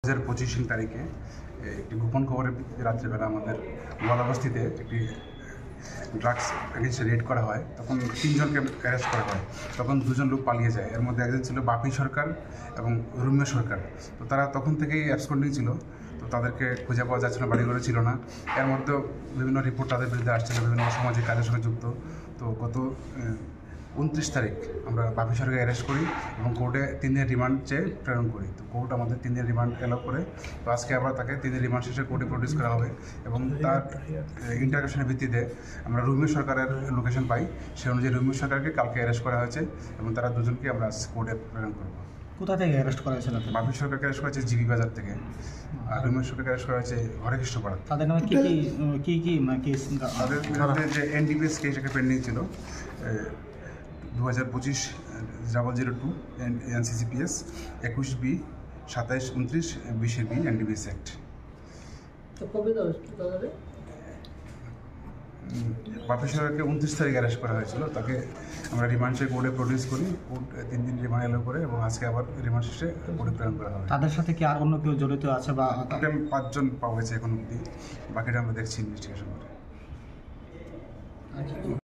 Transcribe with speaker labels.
Speaker 1: 2025 তারিখে একটি গোপন খবরের ভিত্তিতে রাত্রিবেলা আমাদের গোয়ালাবস্তিতে একটি ড্রাগস এগেন্সে রেড করা হয়। তখন 3 জনকে অ্যারেস্ট করা হয়। তখন 2 জন লোক পালিয়ে যায়। এর মধ্যে একজন ছিল বাপি সরকার এবং রুমিয়া সরকার। তো তারা তখন থেকেই অ্যাবসকন্ডিং ছিল। তো তাদেরকে খুঁজে পাওয়া যাচ্ছিল না, বাড়িঘরে ছিল না। এর মধ্যেও বিভিন্ন রিপোর্ট তাদের বিরুদ্ধে আসছিল, বিভিন্ন সামাজিক কাজের সঙ্গে যুক্ত। তো গত 29 তারিখ আমরা বাপি সরকারকে অ্যারেস্ট করি এবং কোর্টে 3 দিনের রিমান্ড চেয়ে প্রেরণ করি। তো কোর্ট আমাদের 3 দিনের রিমান্ড অ্যালাউ করে। তো আজকে আবার তাকে 3 দিনের রিমান্ড শেষে কোর্টে প্রডিউস করা হবে এবং তার ইন্টারোগেশনের ভিত্তিতে আমরা রুমিয়া সরকারের লোকেশন পাই। সেই অনুযায়ী রুমিয়া সরকারকে কালকে অ্যারেস্ট করা হয়েছে এবং তারা দুজনকে আমরা কোর্টে প্রেরণ করবো।
Speaker 2: কোথা থেকে অ্যারেস্ট করা হয়েছিল?
Speaker 1: বাপি সরকারকে অ্যারেস্ট করা হয়েছে জিবি বাজার থেকে, আর রুমিয়া সরকারকে অ্যারেস্ট করা হয়েছে হরেকৃষ্ণপাড়া।
Speaker 2: তাদের নামে কি কেস?
Speaker 1: তাদের বিরুদ্ধে যে এনডিপিএস কেস একটা পেন্ডিং ছিল 2025 002 এনসিসিপিএস 21B 27 29 20 বি এনডিপিএস অ্যাক্ট। বাপি সরকারকে 29 তারিখ অ্যারেস্ট করা হয়েছিল। তাকে আমরা রিমান্ড চেয়ে কোর্টে প্রডিউস করি। কোর্ট 3 দিন রিমান্ড এলো করে এবং আজকে আবার রিমান্ড শেষে কোর্টে প্রেরণ করা হবে।
Speaker 2: তাদের সাথে কি আর অন্য কেউ জড়িত আছে বা?
Speaker 1: টোটাল 5 জন পাওয়া গেছে এখন অবধি, বাকিটা আমরা দেখছি ইনভেস্টিগেশন করে।